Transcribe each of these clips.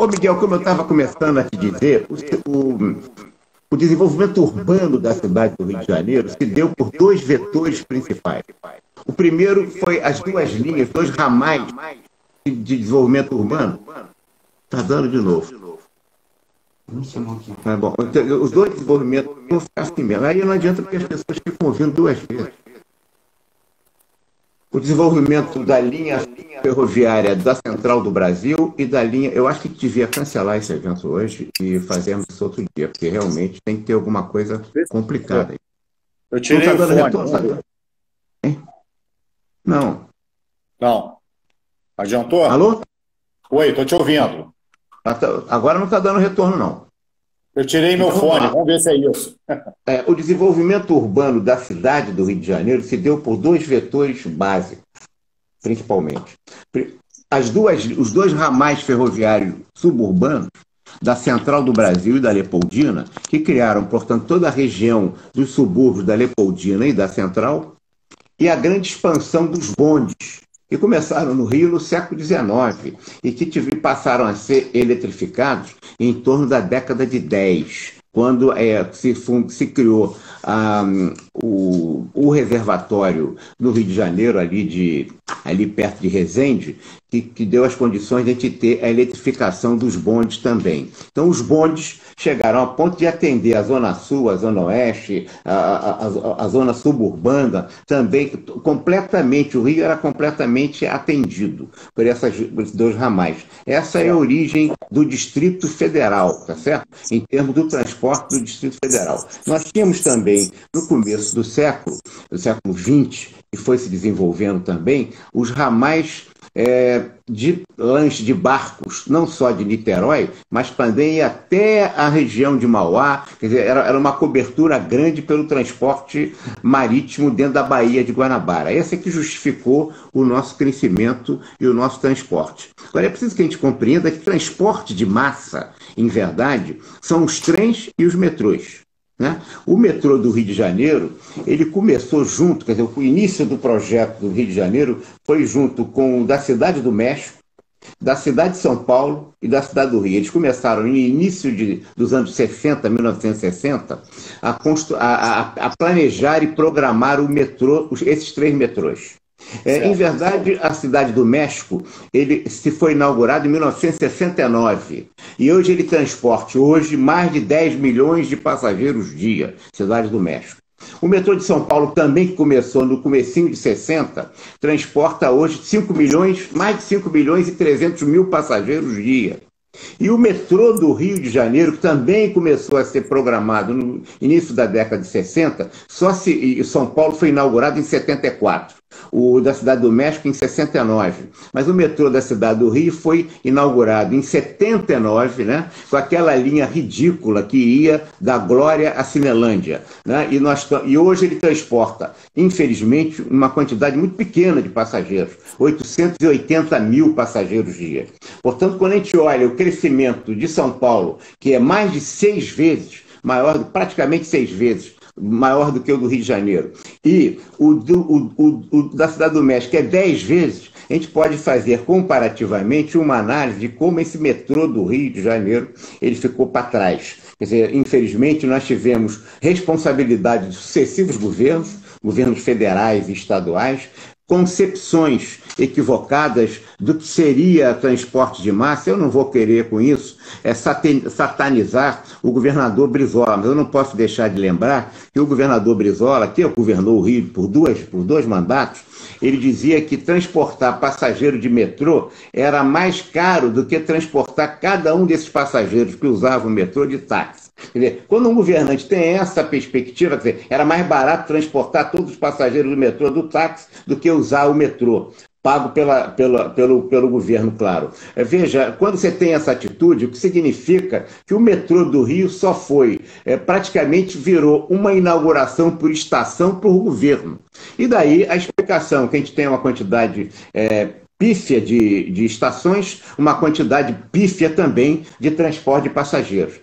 Ô Miguel, como eu estava começando a te dizer, o desenvolvimento urbano da cidade do Rio de Janeiro se deu por dois vetores principais. O primeiro foi as duas linhas, dois ramais de desenvolvimento urbano. Está dando de novo. Bom, os dois desenvolvimentos vão ficar assim mesmo. Aí não adianta porque as pessoas ficam ouvindo duas vezes. O desenvolvimento da linha ferroviária da Central do Brasil e da linha... Eu acho que devia cancelar esse evento hoje e fazermos isso outro dia, porque realmente tem que ter alguma coisa complicada. Eu tirei o fone. Não. Não. Adiantou? Alô? Oi, estou te ouvindo. Agora não está dando retorno, não. Eu tirei meu fone, vamos ver se é isso. O desenvolvimento urbano da cidade do Rio de Janeiro se deu por dois vetores básicos, principalmente. Os dois ramais ferroviários suburbanos da Central do Brasil e da Leopoldina, que criaram, portanto, toda a região dos subúrbios da Leopoldina e da Central, e a grande expansão dos bondes, que começaram no Rio no século XIX e que passaram a ser eletrificados em torno da década de 10, quando se criou o reservatório no Rio de Janeiro, ali perto de Resende, que deu as condições de a gente ter a eletrificação dos bondes também. Então, os bondes chegaram a ponto de atender a Zona Sul, a Zona Oeste, a Zona Suburbana, também completamente. O Rio era completamente atendido por esses dois ramais. Essa é a origem do Distrito Federal, tá certo? Em termos do transporte do Distrito Federal. Nós tínhamos também, no começo do século XX, que foi se desenvolvendo também, os ramais de lanche de barcos, não só de Niterói, mas também até a região de Mauá. Quer dizer, era uma cobertura grande pelo transporte marítimo dentro da Baía de Guanabara. Esse é que justificou o nosso crescimento e o nosso transporte. Agora, é preciso que a gente compreenda que transporte de massa, em verdade, são os trens e os metrôs. Né? O metrô do Rio de Janeiro, ele começou junto, quer dizer, o início do projeto do Rio de Janeiro foi junto com o da Cidade do México, da cidade de São Paulo e da cidade do Rio. Eles começaram no início dos anos 60, 1960, a planejar e programar o metrô, esses três metrôs. Em verdade, a Cidade do México, ele se foi inaugurado em 1969 e hoje ele transporta mais de 10 milhões de passageiros dia, Cidade do México. O metrô de São Paulo também, que começou no comecinho de 60, transporta hoje mais de 5 milhões e 300 mil passageiros dia. E o metrô do Rio de Janeiro, que também começou a ser programado no início da década de 60, e São Paulo foi inaugurado em 74. O da Cidade do México em 69. Mas o metrô da Cidade do Rio foi inaugurado em 79, né, com aquela linha ridícula que ia da Glória à Cinelândia. Né, e hoje ele transporta, infelizmente, uma quantidade muito pequena de passageiros, 880 mil passageiros dia. Portanto, quando a gente olha o crescimento de São Paulo, que é mais de 6 vezes maior, praticamente 6 vezes maior do que o do Rio de Janeiro, e o da Cidade do México é 10 vezes, a gente pode fazer comparativamente uma análise de como esse metrô do Rio de Janeiro ele ficou para trás. Quer dizer, infelizmente, nós tivemos responsabilidade de sucessivos governos federais e estaduais, concepções equivocadas do que seria transporte de massa. Eu não vou querer com isso satanizar o governador Brizola, mas eu não posso deixar de lembrar que o governador Brizola, que governou o Rio por dois mandatos, ele dizia que transportar passageiro de metrô era mais caro do que transportar cada um desses passageiros que usavam o metrô de táxi. Quer dizer, quando um governante tem essa perspectiva, quer dizer, era mais barato transportar todos os passageiros do metrô do táxi do que usar o metrô, pago pelo governo, claro. Veja, quando você tem essa atitude, o que significa que o metrô do Rio só foi, praticamente virou uma inauguração por estação por governo. E daí a explicação, que a gente tem uma quantidade pífia de estações, uma quantidade pífia também de transporte de passageiros.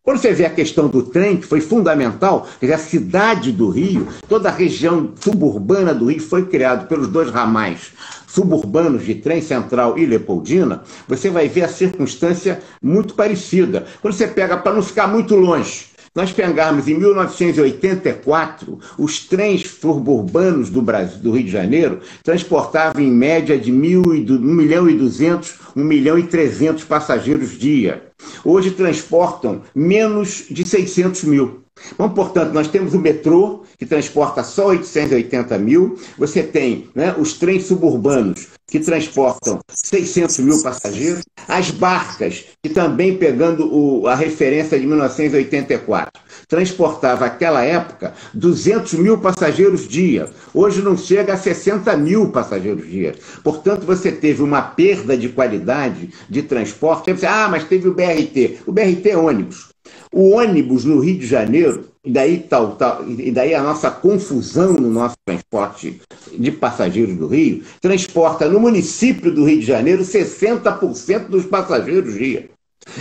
Quando você vê a questão do trem, que foi fundamental, quer dizer, a cidade do Rio, toda a região suburbana do Rio foi criada pelos dois ramais suburbanos de trem Central e Leopoldina, você vai ver a circunstância muito parecida. Quando você pega, para não ficar muito longe, nós pegarmos em 1984, os trens suburbanos do Brasil, do Rio de Janeiro, transportavam em média de 1.200.000, 1.300.000 passageiros dia. Hoje transportam menos de 600.000. Bom, portanto, nós temos o metrô, que transporta só 880.000, você tem, né, os trens suburbanos, que transportam 600.000 passageiros, as barcas, que também, pegando a referência de 1984, transportava, naquela época, 200.000 passageiros dia. Hoje não chega a 60.000 passageiros dia. Portanto, você teve uma perda de qualidade de transporte. Você, mas teve o BRT. O BRT é ônibus. O ônibus no Rio de Janeiro, e daí a nossa confusão no nosso transporte de passageiros do Rio, transporta no município do Rio de Janeiro 60% dos passageiros dia.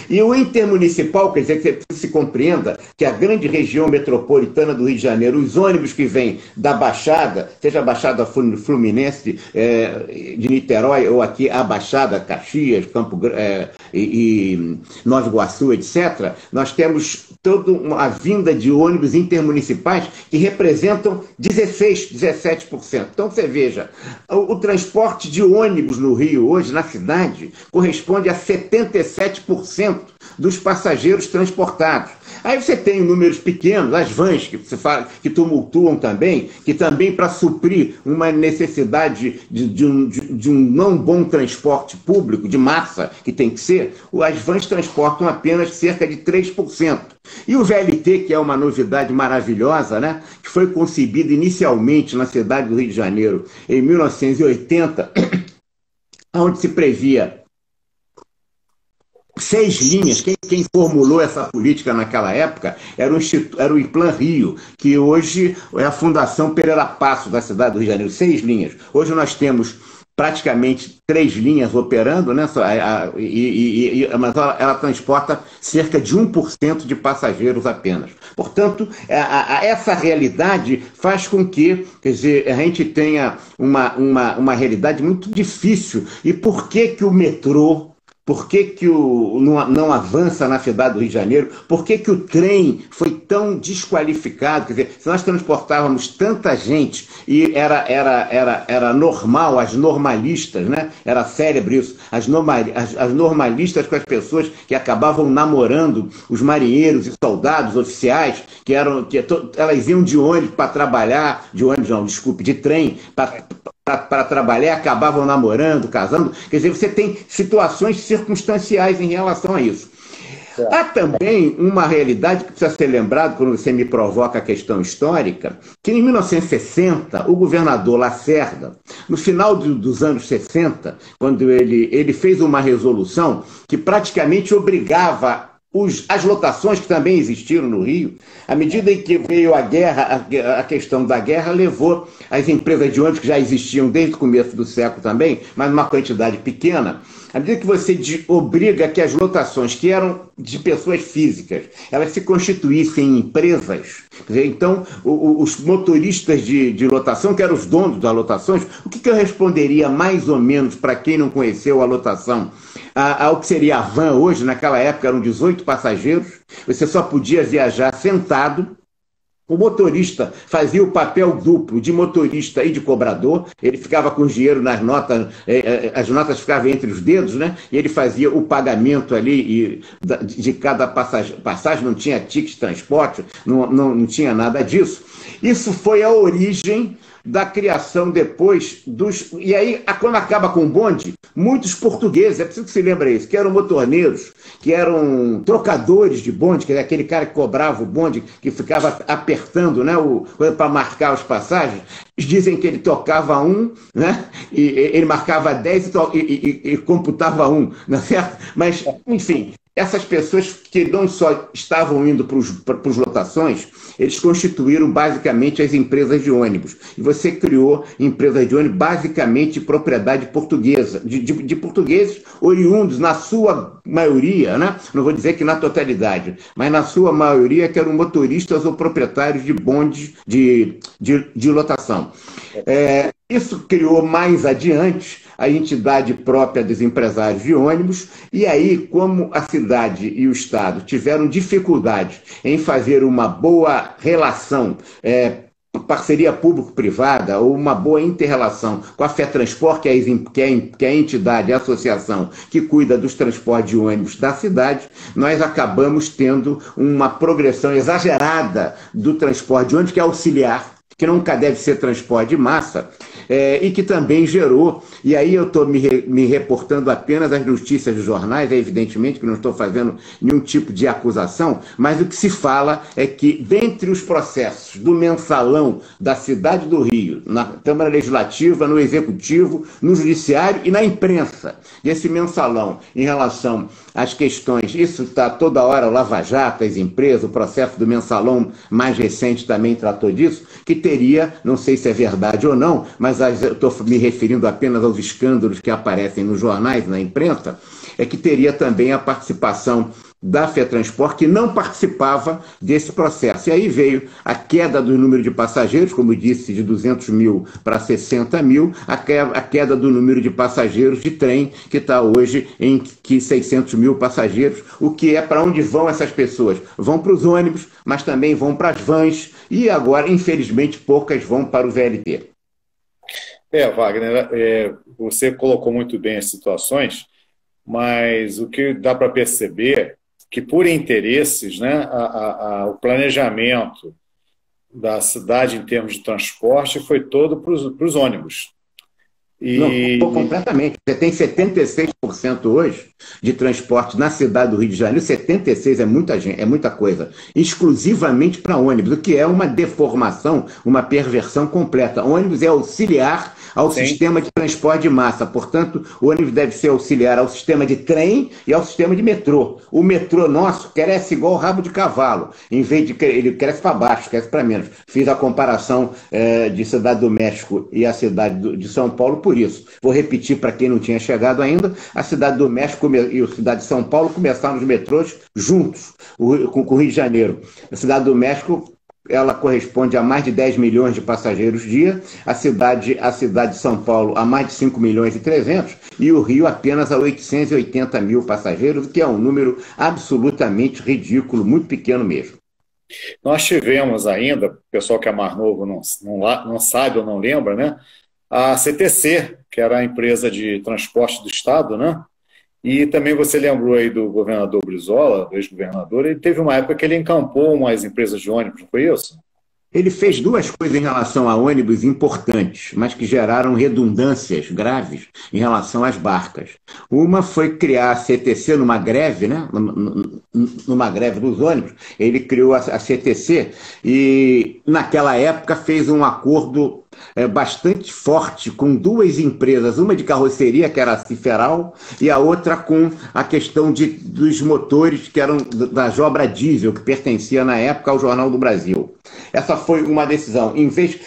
E o intermunicipal, quer dizer, que se compreenda que a grande região metropolitana do Rio de Janeiro, os ônibus que vêm da Baixada, seja a Baixada Fluminense de Niterói, ou aqui a Baixada Caxias, e Nova Iguaçu, etc., nós temos toda uma vinda de ônibus intermunicipais que representam 17%. Então, você veja, o transporte de ônibus no Rio hoje, na cidade, corresponde a 77% dos passageiros transportados. Aí você tem números pequenos, as vans que você fala, que tumultuam também, que também para suprir uma necessidade de um não bom transporte público, de massa, que tem que ser, as vans transportam apenas cerca de 3%. E o VLT, que é uma novidade maravilhosa, né, que foi concebido inicialmente na cidade do Rio de Janeiro em 1980, onde se previa 6 linhas. Quem formulou essa política naquela época era o Implan Rio, que hoje é a Fundação Pereira Passo da cidade do Rio de Janeiro. 6 linhas. Hoje nós temos praticamente 3 linhas operando, né? Mas ela transporta cerca de 1% de passageiros apenas. Portanto, essa realidade faz com que, quer dizer, a gente tenha uma realidade muito difícil. E por que o metrô, por que não avança na cidade do Rio de Janeiro? Por que o trem foi tão desqualificado? Quer dizer, se nós transportávamos tanta gente e era normal, as normalistas, né? Era célebre isso, as normalistas com as pessoas que acabavam namorando os marinheiros e soldados, oficiais, elas iam de ônibus para trabalhar, de trem, para trabalhar, acabavam namorando, casando. Quer dizer, você tem situações circunstanciais em relação a isso. Há também uma realidade que precisa ser lembrada quando você me provoca a questão histórica, que em 1960, o governador Lacerda, no final dos anos 60, quando ele fez uma resolução que praticamente obrigava as lotações que também existiram no Rio, à medida em que veio a guerra, a questão da guerra levou as empresas de ônibus que já existiam desde o começo do século também, mas numa quantidade pequena, à medida que você obriga que as lotações que eram de pessoas físicas, elas se constituíssem em empresas, então os motoristas de lotação, que eram os donos das lotações, o que eu responderia mais ou menos para quem não conheceu a lotação? Ao que seria a van hoje, naquela época eram 18 passageiros, você só podia viajar sentado. O motorista fazia o papel duplo de motorista e de cobrador, ele ficava com o dinheiro nas notas, as notas ficavam entre os dedos, né? E ele fazia o pagamento ali de cada passagem, não tinha ticket de transporte, não tinha nada disso. Isso foi a origem da criação depois dos... E aí, quando acaba com o bonde, muitos portugueses, é preciso que se lembre isso, que eram motorneiros, que eram trocadores de bonde, que era aquele cara que cobrava o bonde, que ficava apertando, né, para marcar as passagens, dizem que ele tocava um, né, e ele marcava 10 e computava um, não é certo? Mas, enfim... Essas pessoas que não só estavam indo para os lotações, eles constituíram basicamente as empresas de ônibus. E você criou empresas de ônibus basicamente de propriedade portuguesa, de portugueses oriundos, na sua maioria, né? Não vou dizer que na totalidade, mas na sua maioria que eram motoristas ou proprietários de bondes de lotação. Isso criou mais adiante a entidade própria dos empresários de ônibus, e aí, como a cidade e o Estado tiveram dificuldade em fazer uma boa relação, parceria público-privada, ou uma boa inter-relação com a FETransport, que é a entidade, a associação que cuida dos transportes de ônibus da cidade, nós acabamos tendo uma progressão exagerada do transporte de ônibus, que é auxiliar, que nunca deve ser transporte de massa, e que também gerou, e aí eu estou me reportando apenas às notícias dos jornais, evidentemente que não estou fazendo nenhum tipo de acusação, mas o que se fala é que, dentre os processos do mensalão da cidade do Rio, na Câmara Legislativa, no Executivo, no Judiciário e na imprensa, esse mensalão em relação às questões, isso está toda hora, o Lava Jato, as empresas, o processo do mensalão mais recente também tratou disso, que teria, não sei se é verdade ou não, mas eu estou me referindo apenas aos escândalos que aparecem nos jornais, na imprensa, é que teria também a participação da FETransport, que não participava desse processo. E aí veio a queda do número de passageiros, como disse, de 200 mil para 60 mil, a queda do número de passageiros de trem, que está hoje em 600 mil passageiros, o que é para onde vão essas pessoas? Vão para os ônibus, mas também vão para as vans, e agora, infelizmente, poucas vão para o VLT. Wagner, você colocou muito bem as situações, mas o que dá para perceber que, por interesses, né, o planejamento da cidade em termos de transporte foi todo para os ônibus. Não, completamente. Você tem 76% hoje de transporte na cidade do Rio de Janeiro, 76% é muita coisa, exclusivamente para ônibus, o que é uma deformação, uma perversão completa. Ônibus é auxiliar ao sistema de transporte de massa, portanto, o ônibus deve ser auxiliar ao sistema de trem e ao sistema de metrô. O metrô nosso cresce igual o rabo de cavalo, em vez de ele cresce para baixo, cresce para menos. Fiz a comparação de Cidade do México e a cidade de São Paulo por isso. Vou repetir para quem não tinha chegado ainda, a Cidade do México e a cidade de São Paulo começaram os metrôs juntos, com o Rio de Janeiro. A Cidade do México, ela corresponde a mais de 10 milhões de passageiros dia, a cidade de São Paulo a mais de 5 milhões e 300, e o Rio apenas a 880 mil passageiros, o que é um número absolutamente ridículo, muito pequeno mesmo. Nós tivemos ainda, o pessoal que é mais novo não sabe ou não lembra, né? A CTC, que era a empresa de transporte do Estado, né? E também você lembrou aí do governador Brizola, do ex-governador, ele teve uma época que ele encampou umas empresas de ônibus, não foi isso? Ele fez duas coisas em relação a ônibus importantes, mas que geraram redundâncias graves em relação às barcas. Uma foi criar a CTC numa greve, né? Numa greve dos ônibus. Ele criou a CTC e, naquela época, fez um acordo bastante forte com duas empresas, uma de carroceria, que era a Ciferal, e a outra com a questão dos motores, que eram da Jobra Diesel, que pertencia na época ao Jornal do Brasil. Essa foi uma decisão. Em vez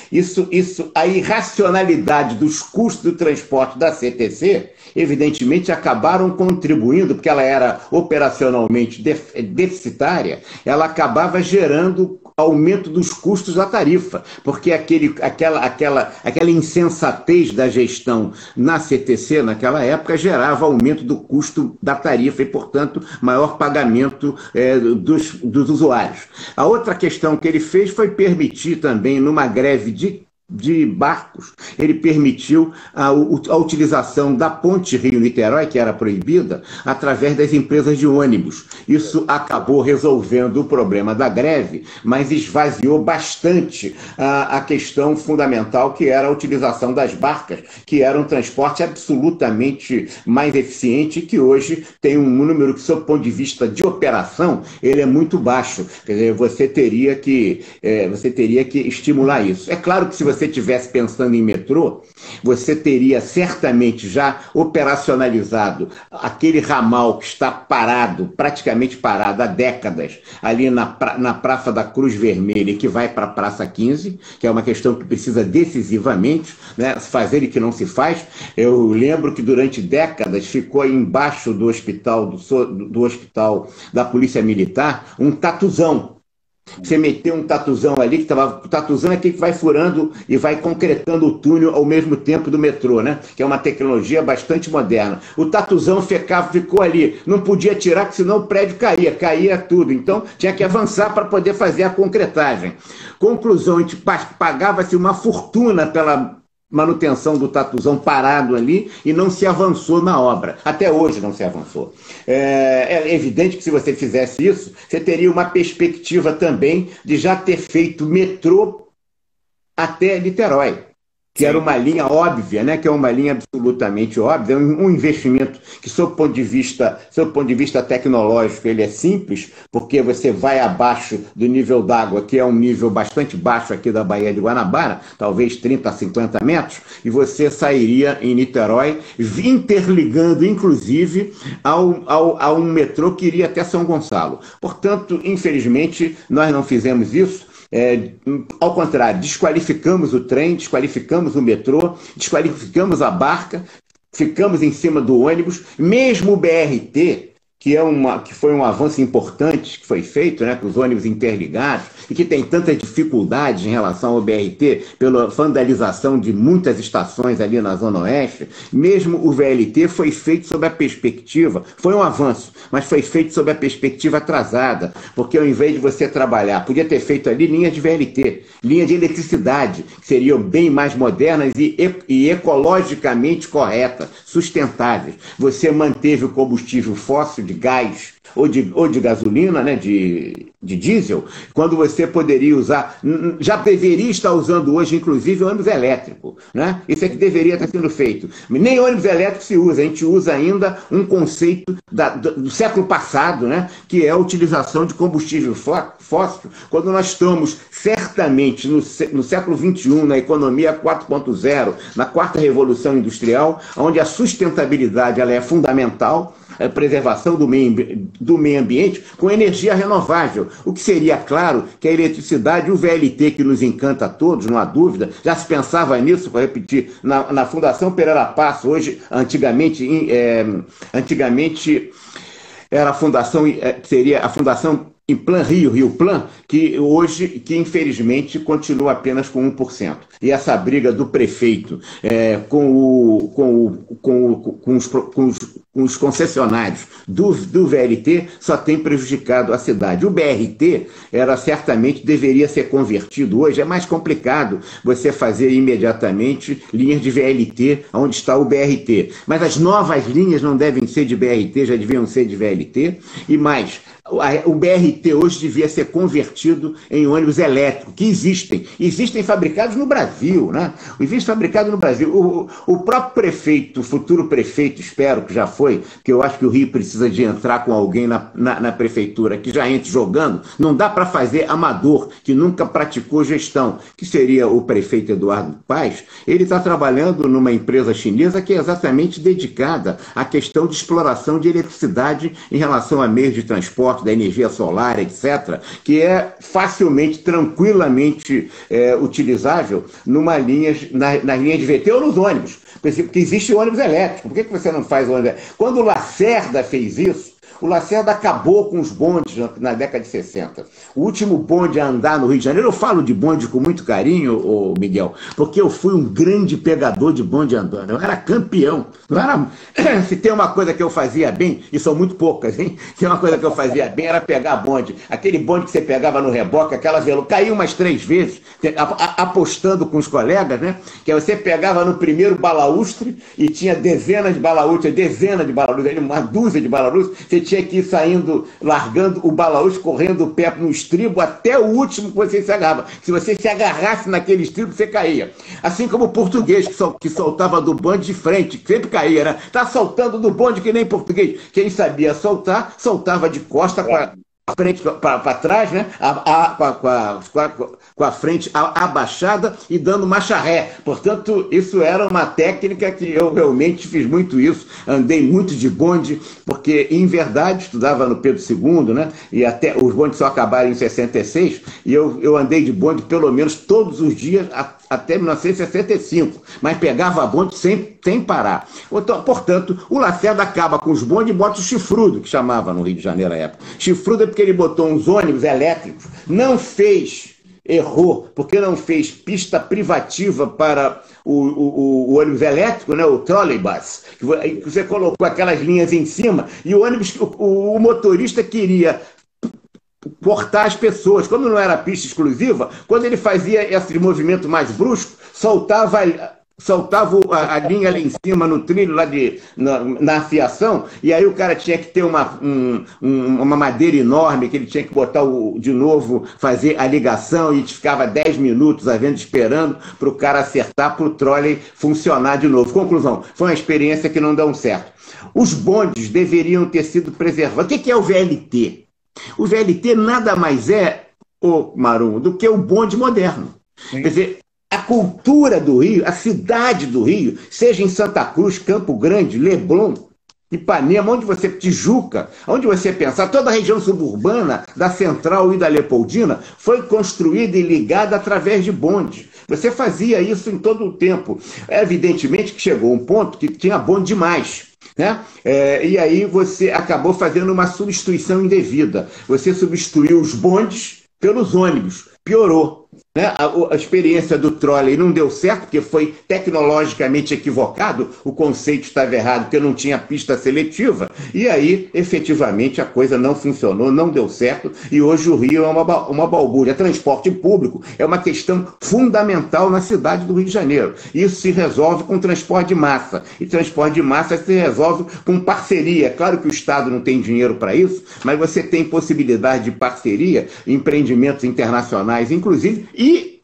a irracionalidade dos custos do transporte da CTC, evidentemente, acabaram contribuindo, porque ela era operacionalmente deficitária, ela acabava gerando aumento dos custos da tarifa, porque aquela insensatez da gestão na CTC, naquela época, gerava aumento do custo da tarifa e, portanto, maior pagamento dos usuários. A outra questão que ele fez foi permitir também, numa greve de barcos, ele permitiu a utilização da ponte Rio-Niterói, que era proibida, através das empresas de ônibus. Isso acabou resolvendo o problema da greve, mas esvaziou bastante a questão fundamental, que era a utilização das barcas, que era um transporte absolutamente mais eficiente e que hoje tem um número que, sob o ponto de vista de operação, ele é muito baixo. Quer dizer, você teria que estimular isso. É claro que se você você estivesse pensando em metrô, você teria certamente já operacionalizado aquele ramal que está parado, praticamente parado há décadas, ali na Praça da Cruz Vermelha, que vai para a Praça 15, que é uma questão que precisa decisivamente, né, fazer e que não se faz. Eu lembro que durante décadas ficou embaixo do hospital, do hospital da Polícia Militar, um tatuzão. Você meteu um tatuzão ali, o tatuzão é aquele que vai furando e vai concretando o túnel ao mesmo tempo do metrô, né? Que é uma tecnologia bastante moderna. O tatuzão ficou ali, não podia tirar, porque senão o prédio caía tudo. Então tinha que avançar para poder fazer a concretagem. Conclusão, a gente pagava-se uma fortuna pela manutenção do tatuzão parado ali e não se avançou na obra. Até hoje não se avançou. É evidente que se você fizesse isso, você teria uma perspectiva também de já ter feito metrô até Niterói, que era uma linha óbvia, né? Que é uma linha absolutamente óbvia, um investimento que, sob o ponto de vista tecnológico, ele é simples, porque você vai abaixo do nível d'água, que é um nível bastante baixo aqui da Baía de Guanabara, talvez 30 a 50 metros, e você sairia em Niterói, interligando, inclusive, a um metrô que iria até São Gonçalo. Portanto, infelizmente, nós não fizemos isso. Ao contrário, desqualificamos o trem, desqualificamos o metrô, desqualificamos a barca, ficamos em cima do ônibus, mesmo o BRT, que foi um avanço importante que foi feito, né, com os ônibus interligados, e que tem tantas dificuldades em relação ao BRT, pela vandalização de muitas estações ali na Zona Oeste. Mesmo o VLT foi feito sob a perspectiva, foi um avanço, mas foi feito sob a perspectiva atrasada, porque ao invés de você trabalhar, podia ter feito ali linhas de VLT, linhas de eletricidade, que seriam bem mais modernas e ecologicamente corretas, sustentáveis. Você manteve o combustível fóssil de gás ou de gasolina, né, de diesel, quando você poderia usar, já deveria estar usando hoje, inclusive, ônibus elétrico, né? Isso é que deveria estar sendo feito. Nem ônibus elétrico se usa, a gente usa ainda um conceito do século passado, né, que é a utilização de combustível fóssil, quando nós estamos certamente no século XXI, na economia 4.0, na quarta revolução industrial, onde a sustentabilidade ela é fundamental, a preservação do meio ambiente com energia renovável, o que seria, claro, que a eletricidade e o VLT, que nos encanta a todos, não há dúvida, já se pensava nisso, vou repetir, na Fundação Pereira Passo, hoje, antigamente era a fundação, seria a Fundação Implan Rio Plan, que hoje, que continua apenas com 1%. E essa briga do prefeito com os concessionários do VLT só tem prejudicado a cidade. O BRT certamente deveria ser convertido hoje. É mais complicado você fazer imediatamente linhas de VLT onde está o BRT. Mas as novas linhas não devem ser de BRT, já deviam ser de VLT. E mais, o BRT hoje devia ser convertido em ônibus elétricos, que existem fabricados no Brasil, né? Existe fabricado no Brasil. O próprio prefeito, o futuro prefeito, espero que já foi, que eu acho que o Rio precisa de entrar com alguém na prefeitura que já entre jogando. Não dá para fazer amador, que nunca praticou gestão, que seria o prefeito Eduardo Paes. Ele está trabalhando numa empresa chinesa que é exatamente dedicada à questão de exploração de eletricidade em relação a meios de transporte, da energia solar, etc., que é facilmente, tranquilamente utilizável nas linhas de VT ou nos ônibus, porque existe ônibus elétrico. Por que você não faz ônibus elétrico? Quando o Lacerda fez isso, o Lacerda acabou com os bondes na década de 60. O último bonde a andar no Rio de Janeiro, eu falo de bonde com muito carinho, Miguel, porque eu fui um grande pegador de bonde andando. Eu era campeão. Se tem uma coisa que eu fazia bem, e são muito poucas, hein? Se tem uma coisa que eu fazia bem, era pegar bonde. Aquele bonde que você pegava no reboque, caiu umas 3 vezes, apostando com os colegas, né? Que você pegava no primeiro balaústre e tinha dezenas de balaústres, uma dúzia de balaústres, você tinha que ir saindo, largando o balaústre, correndo o pé no estribo até o último que você se agarrava. Se você se agarrasse naquele estribo, você caía. Assim como o português, que soltava do bonde de frente, que sempre caía, né? Tá soltando do bonde que nem português. Quem sabia soltar, soltava de costa frente para trás, né? Com a frente abaixada e dando marcha ré. Portanto, isso era uma técnica que eu realmente fiz muito isso. Andei muito de bonde, porque, em verdade, estudava no Pedro II, né? E até os bondes só acabaram em 66, e eu andei de bonde pelo menos todos os dias até 1965, mas pegava bonde sem parar. Então, portanto, o Lacerda acaba com os bondes e bota o chifrudo, que chamava no Rio de Janeiro à época. Chifrudo é porque ele botou uns ônibus elétricos, errou, porque não fez pista privativa para o ônibus elétrico, né, o trolleybus, que você colocou aquelas linhas em cima, e o ônibus, o motorista queria cortar as pessoas. Como não era pista exclusiva, quando ele fazia esse movimento mais brusco, soltava a linha ali em cima, no trilho, lá na fiação, e aí o cara tinha que ter uma madeira enorme, que ele tinha que botar de novo, fazer a ligação, e ficava 10 minutos esperando para o cara acertar, para o trolley funcionar de novo. Conclusão, foi uma experiência que não deu certo. Os bondes deveriam ter sido preservados. O que é o VLT? O VLT nada mais é, Marum, do que o bonde moderno. Sim. Quer dizer, a cultura do Rio, a cidade do Rio, seja em Santa Cruz, Campo Grande, Leblon, Ipanema, Tijuca, onde você pensar, toda a região suburbana da Central e da Leopoldina foi construída e ligada através de bondes. Você fazia isso em todo o tempo. Evidentemente que chegou um ponto que tinha bonde demais, né? E aí você acabou fazendo uma substituição indevida. Você substituiu os bondes pelos ônibus. Piorou. Né? A experiência do trolley não deu certo, porque foi tecnologicamente equivocado, o conceito estava errado, porque não tinha pista seletiva, e aí, efetivamente, a coisa não funcionou, não deu certo, e hoje o Rio é uma balbúrdia. Transporte público é uma questão fundamental na cidade do Rio de Janeiro. Isso se resolve com transporte de massa, e transporte de massa se resolve com parceria. Claro que o Estado não tem dinheiro para isso, mas você tem possibilidade de parceria, empreendimentos internacionais, inclusive, e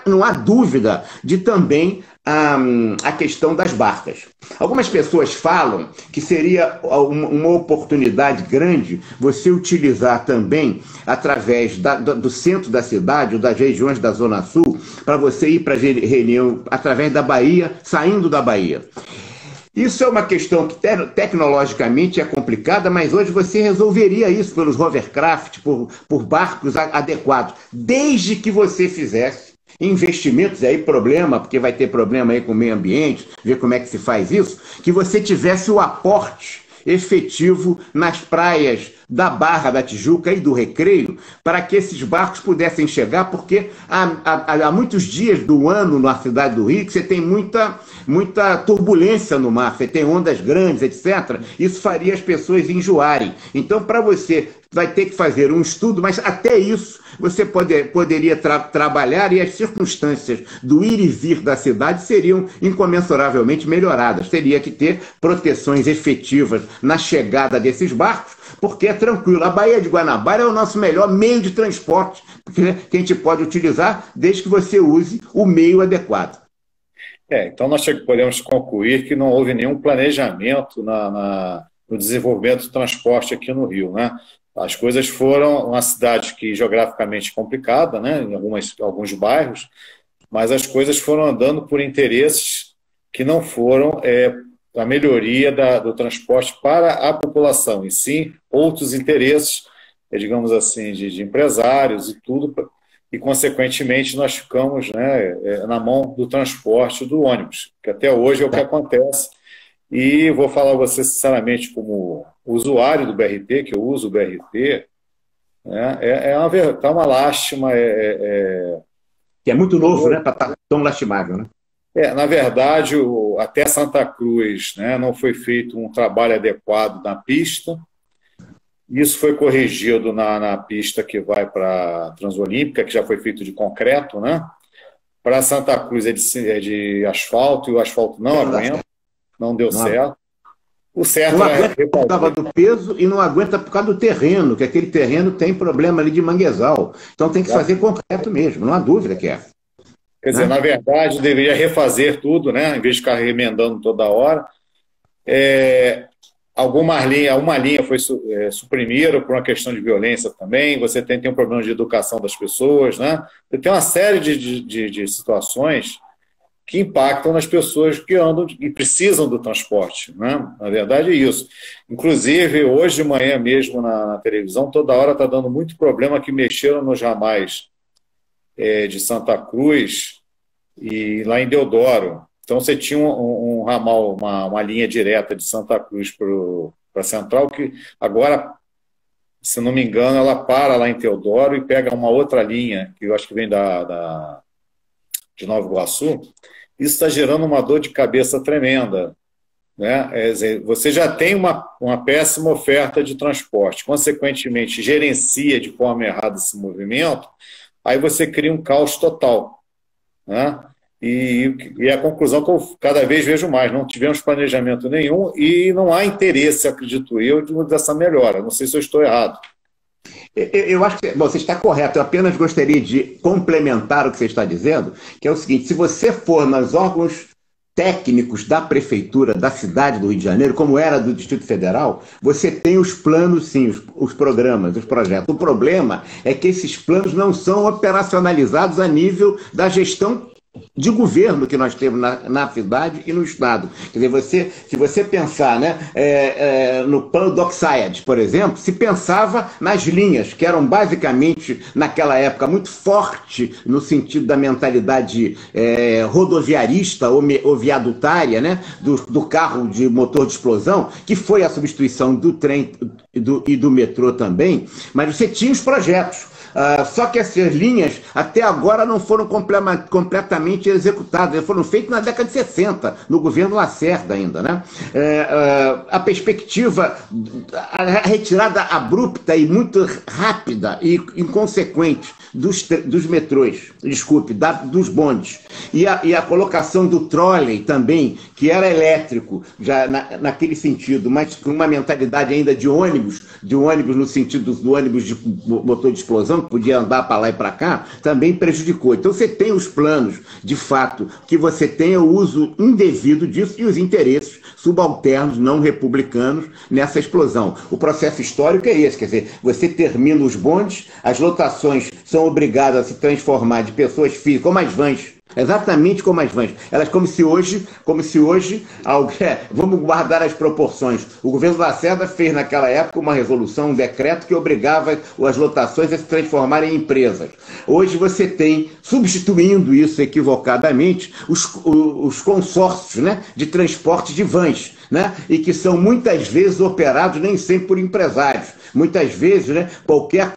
não há dúvida de também a questão das barcas. Algumas pessoas falam que seria uma oportunidade grande você utilizar também, através do centro da cidade ou das regiões da Zona Sul, para você ir para a reunião através da Bahia, saindo da Bahia. Isso é uma questão que tecnologicamente é complicada, mas hoje você resolveria isso pelos hovercraft, por barcos adequados, desde que você fizesse investimentos, aí problema, porque vai ter problema aí com o meio ambiente, ver como é que se faz isso, que você tivesse o aporte efetivo nas praias da Barra da Tijuca e do Recreio, para que esses barcos pudessem chegar, porque há muitos dias do ano na cidade do Rio que você tem muita turbulência no mar, você tem ondas grandes, etc. Isso faria as pessoas enjoarem. Então, para você, vai ter que fazer um estudo, mas até isso você poderia trabalhar, e as circunstâncias do ir e vir da cidade seriam incomensuravelmente melhoradas. Teria que ter proteções efetivas na chegada desses barcos, porque é tranquilo. A Baía de Guanabara é o nosso melhor meio de transporte que a gente pode utilizar, desde que você use o meio adequado. Então nós podemos concluir que não houve nenhum planejamento no desenvolvimento do transporte aqui no Rio, né? As coisas foram uma cidade que geograficamente complicada, né, em alguns bairros, mas as coisas foram andando por interesses que não foram a melhoria do transporte para a população, e sim outros interesses, digamos assim, de empresários e tudo, e consequentemente nós ficamos, né, na mão do transporte do ônibus, que até hoje é o que acontece. E vou falar a você sinceramente, como usuário do BRT, que eu uso o BRT, né, uma lástima. Que é muito novo, né, para estar tão lastimável, né? Na verdade, até Santa Cruz, né, não foi feito um trabalho adequado na pista. Isso foi corrigido na pista que vai para a Transolímpica, que já foi feito de concreto, né? Para Santa Cruz é de asfalto, e o asfalto não aguenta. Não deu certo. O certo não aguenta por causa do peso e não aguenta por causa do terreno, que aquele terreno tem problema ali de manguezal. Então tem que fazer concreto mesmo, não há dúvida que é. Quer dizer, na verdade, deveria refazer tudo, né? Em vez de ficar remendando toda hora. uma linha foi suprimida por uma questão de violência também, você tem um problema de educação das pessoas, né? Você tem uma série de situações que impactam nas pessoas que andam e precisam do transporte, né? Na verdade é isso. Inclusive, hoje de manhã mesmo na televisão, toda hora está dando muito problema que mexeram nos ramais de Santa Cruz e lá em Deodoro. Então você tinha um ramal, uma linha direta de Santa Cruz para a Central, que agora, se não me engano, ela para lá em Teodoro e pega uma outra linha, que eu acho que vem de Nova Iguaçu. Isso está gerando uma dor de cabeça tremenda, né? Você já tem uma péssima oferta de transporte, consequentemente gerencia de forma errada esse movimento, aí você cria um caos total, né? E a conclusão que eu cada vez vejo mais, não tivemos planejamento nenhum e não há interesse, acredito eu, dessa melhora. Não sei se eu estou errado. Eu acho que você está correto, eu apenas gostaria de complementar o que você está dizendo, que é o seguinte: se você for nos órgãos técnicos da prefeitura da cidade do Rio de Janeiro, como era do Distrito Federal, você tem os planos, sim, os programas, os projetos. O problema é que esses planos não são operacionalizados a nível da gestão de governo que nós temos na cidade e no estado. Quer dizer, se você pensar, né, no plano Dock-Saied, por exemplo, se pensava nas linhas, que eram basicamente, naquela época, muito forte no sentido da mentalidade rodoviarista ou viadutária, né, do carro de motor de explosão, que foi a substituição do trem e do metrô também, mas você tinha os projetos. Só que essas linhas até agora não foram completamente executadas, foram feitas na década de 60, no governo Lacerda ainda, né? A perspectiva, a retirada abrupta e muito rápida e inconsequente dos metrôs, dos bondes, e a colocação do trolley também, que era elétrico, já naquele sentido, mas com uma mentalidade ainda de ônibus no sentido do ônibus de motor de explosão, que podia andar para lá e para cá, também prejudicou. Então você tem os planos, de fato, que você tenha o uso indevido disso e os interesses subalternos, não republicanos, nessa explosão. O processo histórico é esse, quer dizer, você termina os bondes, as lotações são obrigadas a se transformar de pessoas físicas, como as vans, exatamente como as vans. Elas como se hoje, vamos guardar as proporções. O governo Lacerda fez naquela época uma resolução, um decreto que obrigava as lotações a se transformarem em empresas. Hoje você tem, substituindo isso equivocadamente, os consórcios, né, de transporte de vans, né, e que são muitas vezes operados nem sempre por empresários. Muitas vezes, né, qualquer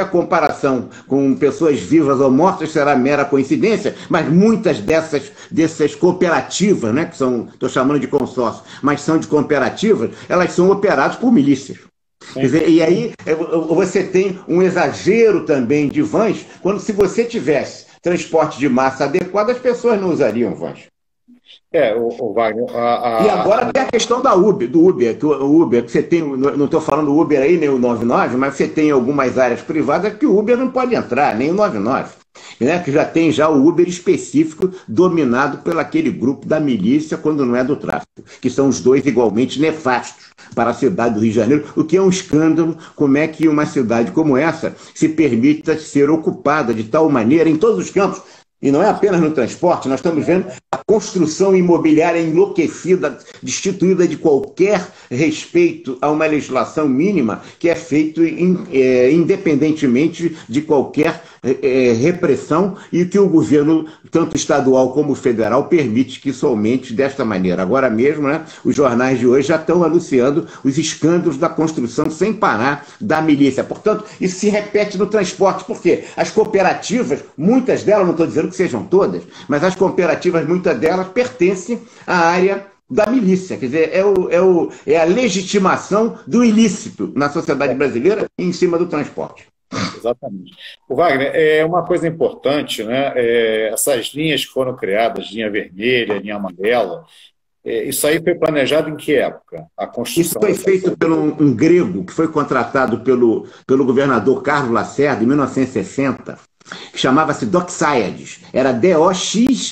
comparação com pessoas vivas ou mortas será mera coincidência, mas muitas dessas cooperativas, né, que estou chamando de consórcio, mas são de cooperativas, elas são operadas por milícias. Quer dizer, e aí você tem um exagero também de vans, quando se você tivesse transporte de massa adequado, as pessoas não usariam vans. O Wagner. E agora tem a questão do Uber, que você tem, não estou falando do Uber aí, nem o 99, mas você tem algumas áreas privadas que o Uber não pode entrar, nem o 99. Né, que já tem o Uber específico dominado por aquele grupo da milícia quando não é do tráfico, que são os dois igualmente nefastos para a cidade do Rio de Janeiro, o que é um escândalo. Como é que uma cidade como essa se permita ser ocupada de tal maneira em todos os campos? E não é apenas no transporte, nós estamos vendo a construção imobiliária enlouquecida, destituída de qualquer respeito a uma legislação mínima que é feito independentemente de qualquer repressão, e que o governo, tanto estadual como federal, permite que somente desta maneira. Agora mesmo, né, os jornais de hoje já estão anunciando os escândalos da construção sem parar da milícia. Portanto, isso se repete no transporte, porque as cooperativas, muitas delas, não estou dizendo que sejam todas, mas as cooperativas, muitas delas, pertencem à área da milícia. Quer dizer, é a legitimação do ilícito na sociedade brasileira em cima do transporte. Exatamente. O Wagner, uma coisa importante, né? Essas linhas que foram criadas, linha vermelha, linha amarela, isso aí foi planejado em que época? A construção. Isso foi feito por um grego que foi contratado pelo governador Carlos Lacerda em 1960, que chamava-se Dock-Saied. Era D-O-X-I-A-D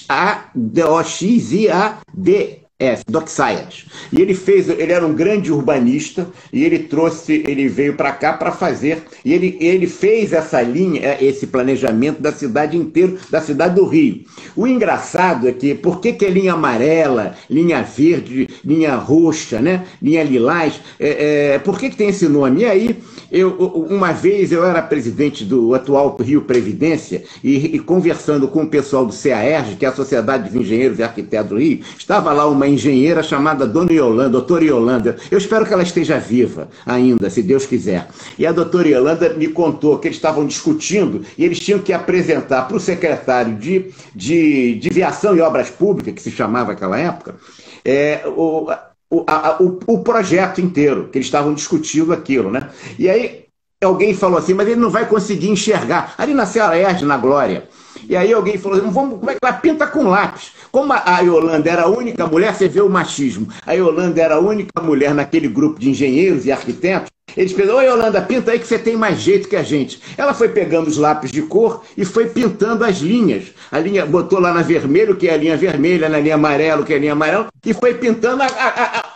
Doxiades. E ele era um grande urbanista e ele veio para cá para fazer, e ele fez essa linha, esse planejamento da cidade inteira, da cidade do Rio. O engraçado é que, por que é linha amarela, linha verde, linha roxa, né? Linha lilás, por que tem esse nome? E aí, uma vez eu era presidente do atual Rio Previdência e conversando com o pessoal do CAERJ, que é a Sociedade dos Engenheiros e Arquitetos do Rio, estava lá uma engenheira chamada doutora Yolanda. Eu espero que ela esteja viva ainda, se Deus quiser. E a doutora Yolanda me contou que eles estavam discutindo e eles tinham que apresentar para o secretário de Viação e Obras Públicas, que se chamava naquela época, o projeto inteiro, que eles estavam discutindo aquilo, né? E aí alguém falou assim, mas ele não vai conseguir enxergar. Ali na CAERJ, na Glória. E aí alguém falou, como é que ela pinta com lápis? Como a Yolanda era a única mulher, você vê o machismo, a Yolanda era a única mulher naquele grupo de engenheiros e arquitetos, eles pensaram, oi Yolanda, pinta aí que você tem mais jeito que a gente. Ela foi pegando os lápis de cor e foi pintando as linhas. A linha, botou lá na vermelho, que é a linha vermelha, na linha amarelo, que é a linha amarela, e foi pintando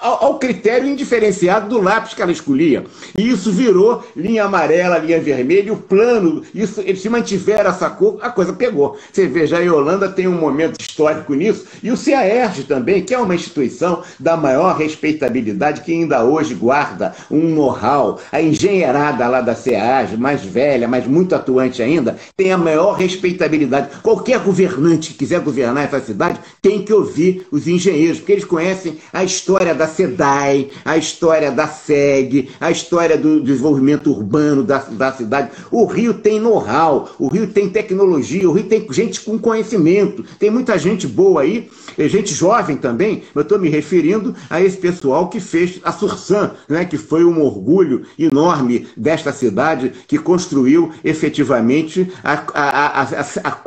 ao critério indiferenciado do lápis que ela escolhia. E isso virou linha amarela, linha vermelha, e o plano, isso, eles se mantiveram essa cor, a coisa pegou. Você veja, a Yolanda tem um momento histórico nisso, e o CAERJ também, que é uma instituição da maior respeitabilidade, que ainda hoje guarda um know-how. A engenheirada lá da CEAG, mais velha, mas muito atuante ainda, tem a maior respeitabilidade. Qualquer governante que quiser governar essa cidade tem que ouvir os engenheiros, porque eles conhecem a história da SEDAI, a história da SEG, a história do desenvolvimento urbano da cidade. O Rio tem know-how, o Rio tem tecnologia, o Rio tem gente com conhecimento, tem muita gente boa aí, gente jovem também. Eu estou me referindo a esse pessoal que fez a Sursan, né, que foi um orgulho enorme desta cidade, que construiu efetivamente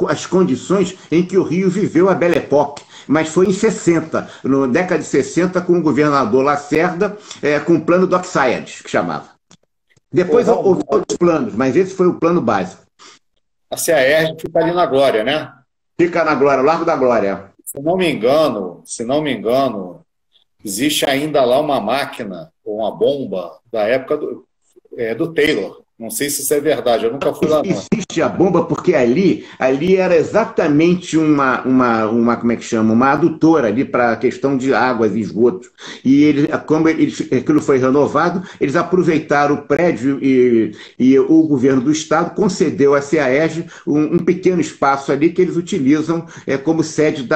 as condições em que o Rio viveu a Belle Époque. Mas foi em 60, na década de 60, com o governador Lacerda, com o plano Doxiades, que chamava. Depois houve outros planos, mas esse foi o plano básico. A CAERJ fica ali na Glória, né? Fica na Glória, Largo da Glória. Se não me engano, existe ainda lá uma máquina ou uma bomba da época do Taylor. Não sei se isso é verdade, eu nunca fui lá, não. Existe a bomba porque ali era exatamente como é que chama? Uma adutora ali para a questão de águas e esgotos. E como aquilo foi renovado, eles aproveitaram o prédio e o governo do estado concedeu à CAERJ um pequeno espaço ali que eles utilizam como sede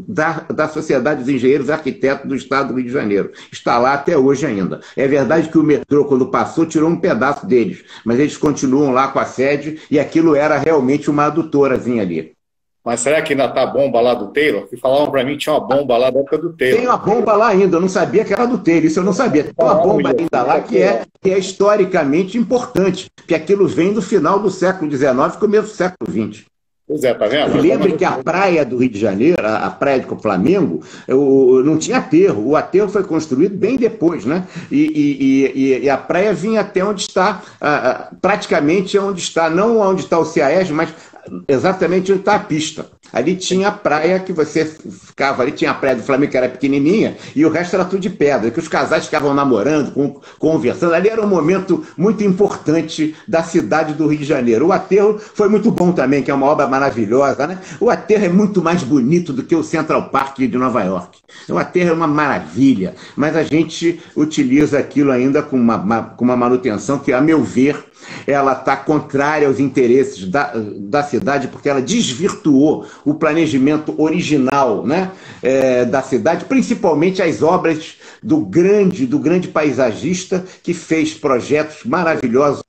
da Sociedade dos Engenheiros e Arquitetos do Estado do Rio de Janeiro. Está lá até hoje ainda. É verdade que o metrô, quando passou, tirou um pedaço deles, mas eles continuam lá com a sede e aquilo era realmente uma adutorazinha ali. Mas será que ainda está a bomba lá do Taylor? Que falavam para mim que tinha uma bomba lá da época do Taylor. Tem uma bomba lá ainda, eu não sabia que era do Taylor, isso eu não sabia. Tem uma bomba ainda lá que é historicamente importante, porque aquilo vem do final do século XIX e começo do século XX. Pois é, tá vendo? Lembre que a praia do Rio de Janeiro, a praia do Flamengo, não tinha aterro. O aterro foi construído bem depois, né? E a praia vinha até onde está, praticamente onde está, não onde está o CAERJ, mas exatamente onde está a pista. Ali tinha a praia que você ficava, ali tinha a praia do Flamengo que era pequenininha e o resto era tudo de pedra, que os casais ficavam namorando, conversando. Ali era um momento muito importante da cidade do Rio de Janeiro. O aterro foi muito bom também, que é uma obra maravilhosa, né? O aterro é muito mais bonito do que o Central Park de Nova York. O aterro é uma maravilha, mas a gente utiliza aquilo ainda com uma manutenção que, a meu ver, ela está contrária aos interesses da cidade, porque ela desvirtuou o planejamento original, né, da cidade, principalmente as obras do grande paisagista que fez projetos maravilhosos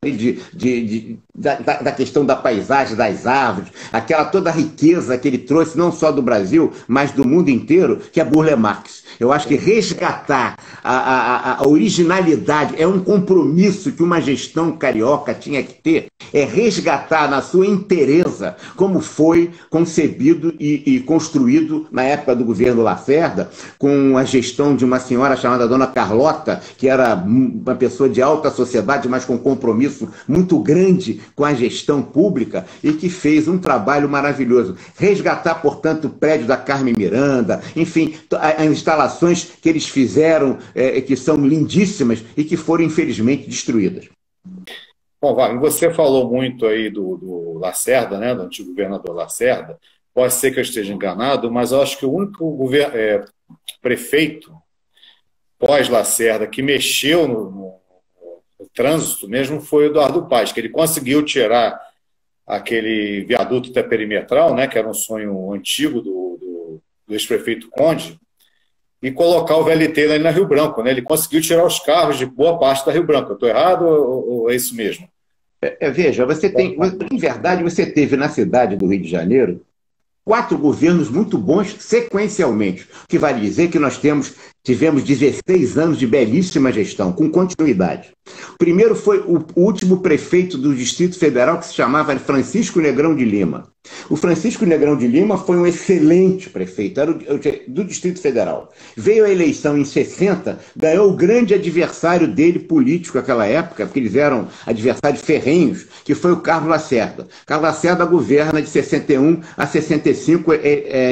da questão da paisagem, das árvores, aquela toda a riqueza que ele trouxe, não só do Brasil, mas do mundo inteiro, que é Burle Marx. Eu acho que resgatar a originalidade é um compromisso que uma gestão carioca tinha que ter, é resgatar na sua inteireza como foi concebido e construído na época do governo Lacerda, com a gestão de uma senhora chamada Dona Carlota, que era uma pessoa de alta sociedade, mas com compromisso muito grande com a gestão pública e que fez um trabalho maravilhoso. Resgatar, portanto, o prédio da Carmen Miranda, enfim, a instalação instalações que eles fizeram, que são lindíssimas e que foram, infelizmente, destruídas. Bom, Wagner, você falou muito aí do Lacerda, né, do antigo governador Lacerda. Pode ser que eu esteja enganado, mas eu acho que o único prefeito pós-Lacerda que mexeu no trânsito mesmo foi o Eduardo Paes, que ele conseguiu tirar aquele viaduto até perimetral, né, que era um sonho antigo do ex-prefeito Conde, e colocar o VLT ali na Rio Branco, né? Ele conseguiu tirar os carros de boa parte da Rio Branco. Eu estou errado ou é isso mesmo? Veja, em verdade, você teve na cidade do Rio de Janeiro 4 governos muito bons sequencialmente, o que vale dizer que nós tivemos 16 anos de belíssima gestão, com continuidade. O primeiro foi o último prefeito do Distrito Federal, que se chamava Francisco Negrão de Lima. O Francisco Negrão de Lima foi um excelente prefeito, era do Distrito Federal. Veio à eleição em 60, ganhou o grande adversário dele político naquela época, porque eles eram adversários ferrenhos, que foi o Carlos Lacerda. Carlos Lacerda governa de 61 a 65,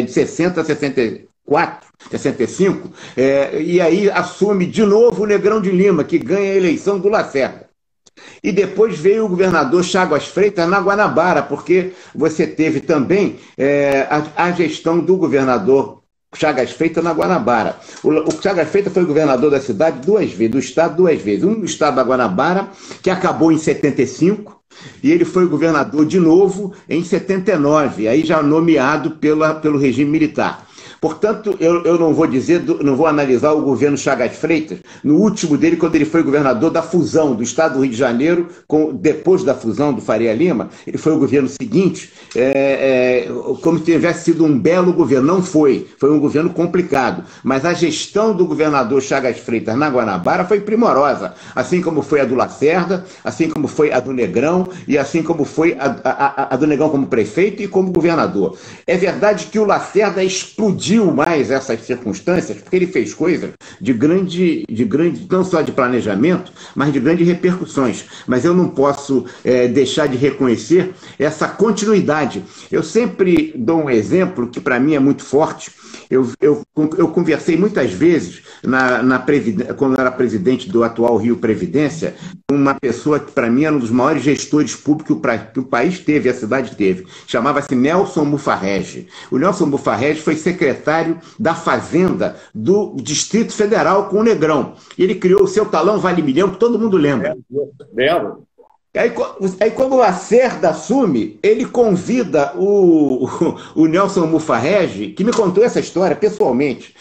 de 60 a 64, 65, e aí assume de novo o Negrão de Lima, que ganha a eleição do Lacerda. E depois veio o governador Chagas Freitas na Guanabara, porque você teve também a gestão do governador Chagas Freitas na Guanabara. O Chagas Freitas foi governador da cidade 2 vezes, do estado 2 vezes. Um no estado da Guanabara, que acabou em 75, e ele foi governador de novo em 79, aí já nomeado pelo regime militar. Portanto, eu não vou não vou analisar o governo Chagas Freitas, no último dele, quando ele foi governador da fusão do estado do Rio de Janeiro, depois da fusão do Faria Lima, ele foi o governo seguinte, como se tivesse sido um belo governo. Não foi um governo complicado, mas a gestão do governador Chagas Freitas na Guanabara foi primorosa, assim como foi a do Lacerda, assim como foi a do Negrão, e assim como foi a do Negrão como prefeito e como governador. É verdade que o Lacerda explodiu mais essas circunstâncias, porque ele fez coisas de grande, não só de planejamento, mas de grandes repercussões. Mas eu não posso deixar de reconhecer essa continuidade. Eu sempre dou um exemplo que para mim é muito forte. Eu conversei muitas vezes, quando eu era presidente do atual Rio Previdência, com uma pessoa que para mim era um dos maiores gestores públicos que o país teve, a cidade teve. Chamava-se Nelson Mufarrege. O Nelson Mufarrege foi secretário da Fazenda do Distrito Federal com o Negrão. E ele criou o seu talão Vale Milhão, que todo mundo lembra. Lembro. Aí quando o Lacerda assume, ele convida o Nelson Mufarrege, que me contou essa história pessoalmente,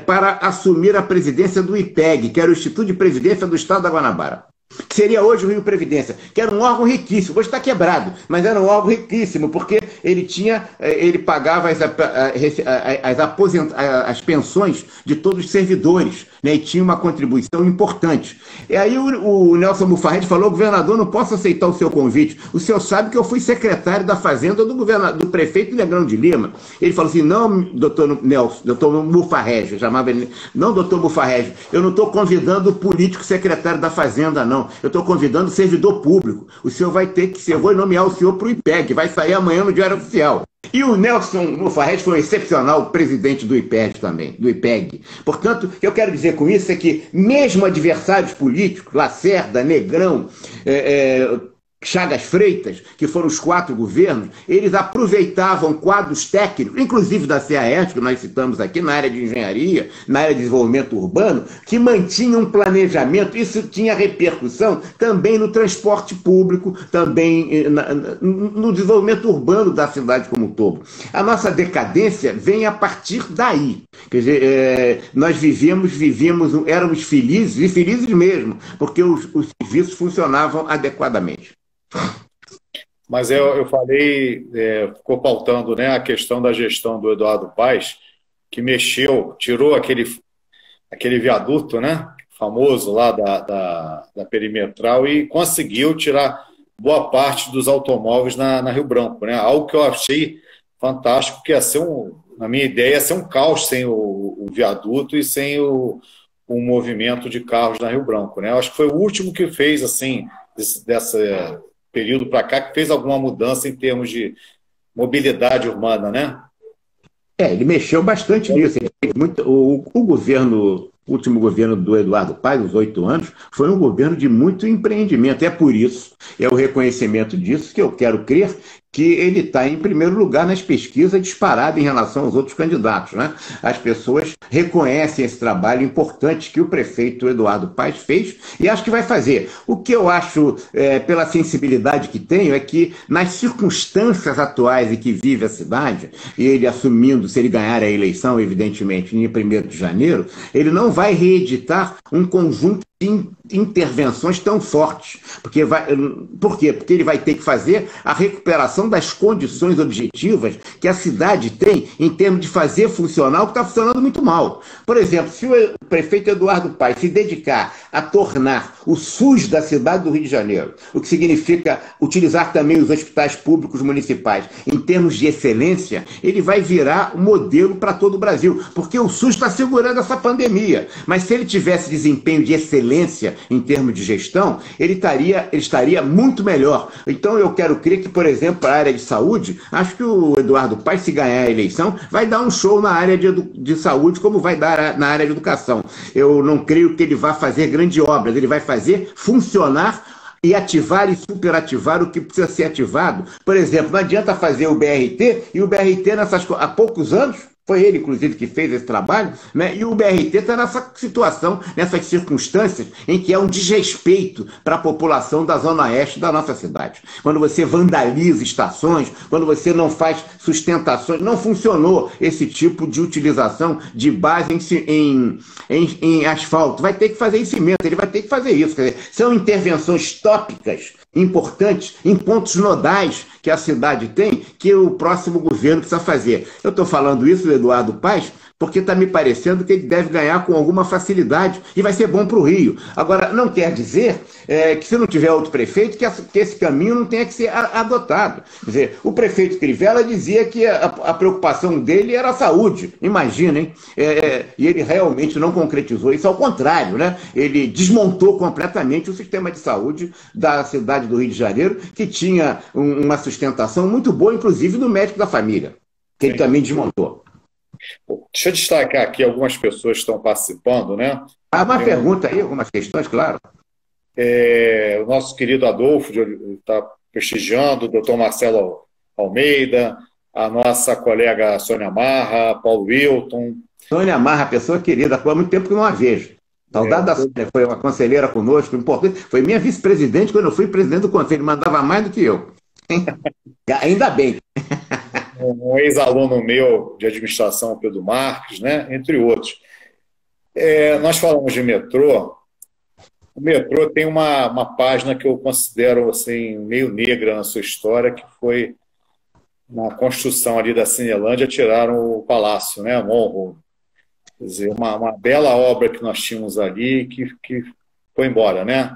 para assumir a presidência do IPEG, que era o Instituto de Previdência do Estado da Guanabara. Que seria hoje o Rio Previdência, que era um órgão riquíssimo. Hoje está quebrado, mas era um órgão riquíssimo, porque ele pagava as pensões de todos os servidores, né, e tinha uma contribuição importante. E aí o Nelson Mufarrege falou: governador, não posso aceitar o seu convite. O senhor sabe que eu fui secretário da Fazenda do prefeito Negrão de Lima. Ele falou assim: não, doutor Mufarrege, eu chamava ele, não, doutor Mufarrege, eu não estou convidando o político secretário da Fazenda, não. Eu estou convidando o servidor público. O senhor vai ter que, eu vou nomear o senhor para o IPEG, vai sair amanhã no Diário Oficial. E o Nelson Mufarrege foi um excepcional presidente do IPEG também, do IPEG. Portanto, o que eu quero dizer com isso é que, mesmo adversários políticos, Lacerda, Negrão, Chagas Freitas, que foram os 4 governos, eles aproveitavam quadros técnicos, inclusive da CAERJ, que nós citamos aqui, na área de engenharia, na área de desenvolvimento urbano, que mantinham um planejamento. Isso tinha repercussão também no transporte público, também no desenvolvimento urbano da cidade como um todo. A nossa decadência vem a partir daí. Quer dizer, nós éramos felizes, e felizes mesmo, porque os serviços funcionavam adequadamente. Mas eu falei, ficou pautando, né, a questão da gestão do Eduardo Paes, que tirou aquele viaduto, né, famoso lá da perimetral, e conseguiu tirar boa parte dos automóveis na Rio Branco, né? Algo que eu achei fantástico, que na minha ideia, ia ser um caos sem o viaduto e sem o movimento de carros na Rio Branco, né? Eu acho que foi o último que fez, assim, dessa período para cá, que fez alguma mudança em termos de mobilidade urbana, né? Ele mexeu bastante nisso. Ele fez muito, o último governo do Eduardo Paes, os 8 anos, foi um governo de muito empreendimento. É por isso, é o reconhecimento disso que eu quero crer que ele está em primeiro lugar nas pesquisas disparado em relação aos outros candidatos, né? As pessoas reconhecem esse trabalho importante que o prefeito Eduardo Paes fez e acho que vai fazer. O que eu acho, pela sensibilidade que tenho, é que nas circunstâncias atuais em que vive a cidade, e ele assumindo, se ele ganhar a eleição, evidentemente, em 1º de janeiro, ele não vai reeditar um conjunto de intervenções tão fortes. Por quê? Porque ele vai ter que fazer a recuperação das condições objetivas que a cidade tem em termos de fazer funcionar o que está funcionando muito mal. Por exemplo, se o prefeito Eduardo Paes se dedicar a tornar o SUS da cidade do Rio de Janeiro, o que significa utilizar também os hospitais públicos municipais em termos de excelência, ele vai virar um modelo para todo o Brasil, porque o SUS está segurando essa pandemia. Mas se ele tivesse desempenho de excelência em termos de gestão, ele estaria muito melhor. Então eu quero crer que, por exemplo, para a área de saúde, acho que o Eduardo Paes, se ganhar a eleição, vai dar um show na área de saúde, como vai dar na área de educação. Eu não creio que ele vá fazer grandes obras, ele vai fazer funcionar e ativar e superativar o que precisa ser ativado. Por exemplo, não adianta fazer o BRT, e o BRT há poucos anos, foi ele, inclusive, que fez esse trabalho, né? E o BRT está nessa situação, nessas circunstâncias, em que é um desrespeito para a população da zona oeste da nossa cidade. Quando você vandaliza estações, quando você não faz sustentações, não funcionou esse tipo de utilização de base em asfalto. Vai ter que fazer em cimento, ele vai ter que fazer isso. Quer dizer, são intervenções tópicas importantes, em pontos nodais que a cidade tem, que o próximo governo precisa fazer. Eu estou falando isso do Eduardo Paes porque está me parecendo que ele deve ganhar com alguma facilidade e vai ser bom para o Rio. Agora, não quer dizer que se não tiver outro prefeito, que esse caminho não tenha que ser adotado. Quer dizer, o prefeito Crivella dizia que a preocupação dele era a saúde. Imagina, hein? E ele realmente não concretizou isso, ao contrário, né? Ele desmontou completamente o sistema de saúde da cidade do Rio de Janeiro, que tinha uma sustentação muito boa, inclusive do médico da família, que ele também desmontou. Deixa eu destacar aqui algumas pessoas que estão participando, né? Uma pergunta aí, algumas questões, claro. O nosso querido Adolfo está prestigiando, o doutor Marcelo Almeida, a nossa colega Sônia Marra, Paulo Wilton. Sônia Marra, pessoa querida, há muito tempo que não a vejo. Saudade da Sônia, foi uma conselheira conosco, importante. Foi minha vice-presidente quando eu fui presidente do conselho, mandava mais do que eu. Ainda bem. Um ex-aluno meu de administração, Pedro Marques, né? Entre outros. Nós falamos de metrô. O metrô tem uma página que eu considero assim, meio negra na sua história, que foi na construção ali da Cinelândia, tiraram o palácio, né? Monroe. Quer dizer, uma bela obra que nós tínhamos ali que foi embora, né?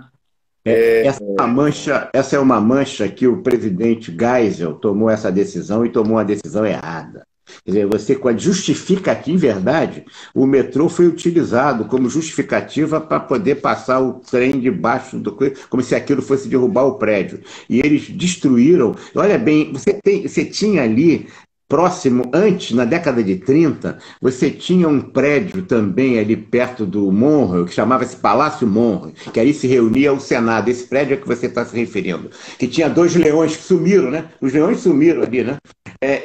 Essa é uma mancha que o presidente Geisel tomou essa decisão e tomou uma decisão errada. Quer dizer, você justifica que, em verdade, o metrô foi utilizado como justificativa para poder passar o trem debaixo do... como se aquilo fosse derrubar o prédio. E eles destruíram... Olha bem, você tinha ali... Próximo, antes, na década de 30, você tinha um prédio também ali perto do Monroe, que chamava-se Palácio Monroe, que aí se reunia o Senado. Esse prédio é que você está se referindo. Que tinha 2 leões que sumiram, né? Os leões sumiram ali, né?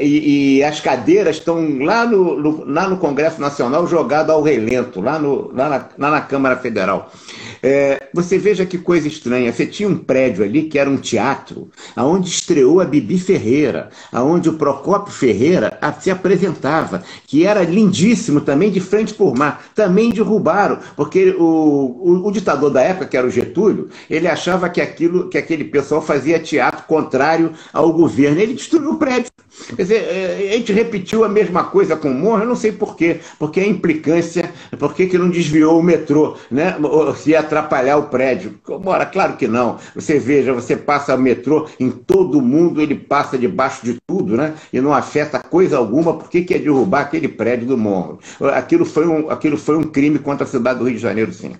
E as cadeiras estão lá no Congresso Nacional, jogado ao relento, lá na Câmara Federal. Você veja que coisa estranha. Você tinha um prédio ali que era um teatro, onde estreou a Bibi Ferreira, onde o Procópio Ferreira se apresentava, que era lindíssimo, também de frente por mar. Também derrubaram, porque o ditador da época, que era o Getúlio, ele achava que aquele pessoal fazia teatro contrário ao governo. Ele destruiu o prédio. Quer dizer, a gente repetiu a mesma coisa com o Morro, eu não sei por quê. Porque a implicância, por que não desviou o metrô, né? Se ia atrapalhar o prédio. Ora, claro que não. Você veja, você passa o metrô em todo mundo, ele passa debaixo de tudo, né? E não afeta coisa alguma. Por que ia derrubar aquele prédio do Morro? Aquilo foi um crime contra a cidade do Rio de Janeiro, sim.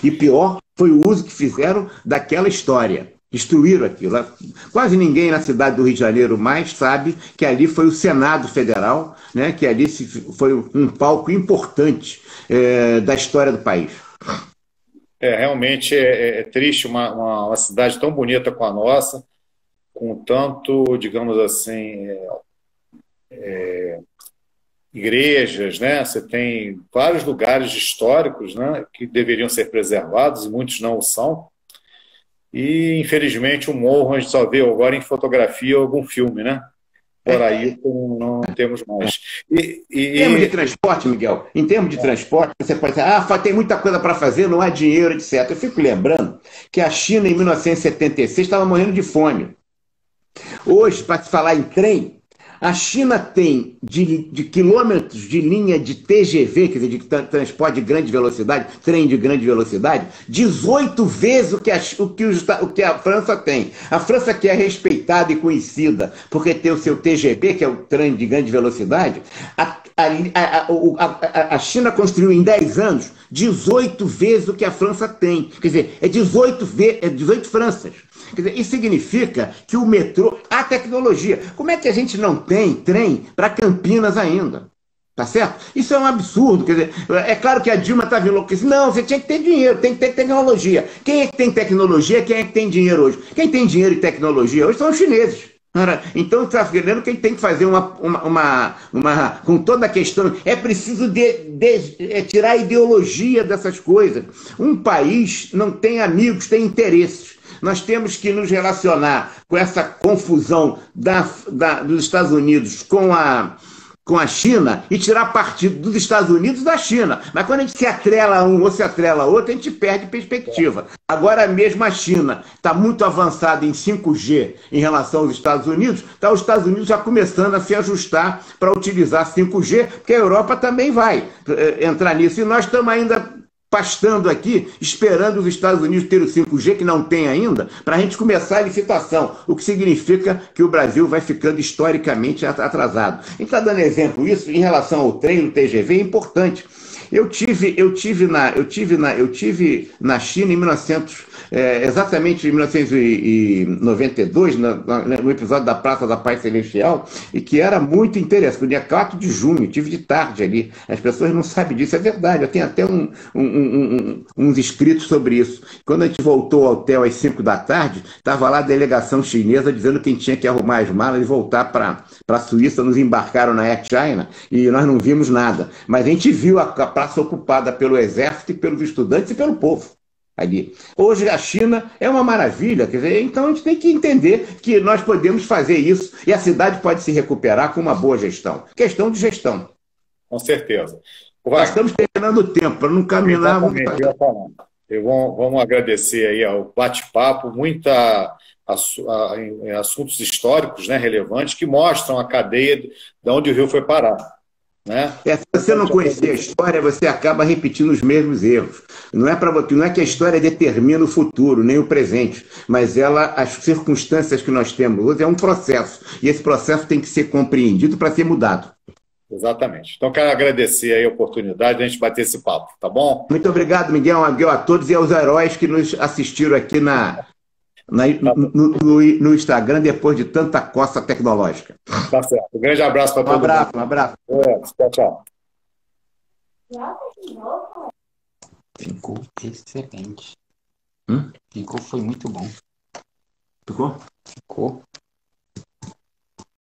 E pior foi o uso que fizeram daquela história. Destruíram aquilo. Quase ninguém na cidade do Rio de Janeiro mais sabe que ali foi o Senado Federal, né, que ali foi um palco importante da história do país. Realmente é triste uma cidade tão bonita como a nossa, com tanto, digamos assim, igrejas, né? Você tem vários lugares históricos, né, que deveriam ser preservados e muitos não o são. E, infelizmente, o morro a gente só vê agora em fotografia ou algum filme, né? Por aí não temos mais. Em termos de transporte, Miguel, em termos de transporte, você pode dizer, tem muita coisa para fazer, não há dinheiro, etc. Eu fico lembrando que a China, em 1976, estava morrendo de fome. Hoje, para se falar em trem, a China tem de quilômetros de linha de TGV, quer dizer, de transporte de grande velocidade, trem de grande velocidade, 18 vezes o que a França tem. A França, que é respeitada e conhecida porque tem o seu TGV, que é o trem de grande velocidade, a China construiu em 10 anos 18 vezes o que a França tem. Quer dizer, é 18 Franças. Quer dizer, isso significa que o metrô, a tecnologia. Como é que a gente não tem trem para Campinas ainda? Tá certo? Isso é um absurdo. Quer dizer, é claro que a Dilma estava enlouquecida. Não, você tinha que ter dinheiro, tem que ter tecnologia. Quem é que tem tecnologia? Quem é que tem dinheiro hoje? Quem tem dinheiro e tecnologia hoje são os chineses. Então, está vendo que a gente tem que fazer com toda a questão. É preciso tirar a ideologia dessas coisas. Um país não tem amigos, tem interesses. Nós temos que nos relacionar com essa confusão dos Estados Unidos com a China e tirar partido dos Estados Unidos da China. Mas quando a gente se atrela a um ou se atrela a outro, a gente perde perspectiva. Agora mesmo a China está muito avançada em 5G em relação aos Estados Unidos, está os Estados Unidos já começando a se ajustar para utilizar 5G, porque a Europa também vai entrar nisso. E nós estamos ainda pastando aqui, esperando os Estados Unidos ter o 5G, que não tem ainda, para a gente começar a licitação, o que significa que o Brasil vai ficando historicamente atrasado. A gente está dando exemplo, isso em relação ao trem, no TGV, é importante. Eu tive na China em exatamente em 1992, no episódio da Praça da Paz Celestial, e que era muito interessante. No dia 4 de junho, tive de tarde ali. As pessoas não sabem disso, é verdade. Eu tenho até uns escritos sobre isso. Quando a gente voltou ao hotel às 5 da tarde, estava lá a delegação chinesa dizendo que a gente tinha que arrumar as malas e voltar para a Suíça. Nos embarcaram na Air China e nós não vimos nada. Mas a gente viu a praça ocupada pelo exército e pelos estudantes e pelo povo ali. Hoje a China é uma maravilha, quer dizer, então a gente tem que entender que nós podemos fazer isso e a cidade pode se recuperar com uma boa gestão. Questão de gestão. Com certeza. Nós estamos terminando o tempo, para não caminhar muito. Vamos agradecer aí ao bate-papo, assuntos históricos, né, relevantes, que mostram a cadeia de onde o Rio foi parar. Né? Se você não conhecer a história, você acaba repetindo os mesmos erros. Não é que a história determina o futuro, nem o presente, mas as circunstâncias que nós temos hoje é um processo, e esse processo tem que ser compreendido para ser mudado. Exatamente. Então, quero agradecer aí a oportunidade de a gente bater esse papo, tá bom? Muito obrigado, Miguel, a todos e aos heróis que nos assistiram aqui no Instagram depois de tanta coça tecnológica. Tá certo. Um grande abraço para todo mundo. Um abraço. Tchau. Ficou excelente. Foi muito bom. Ficou? Ficou.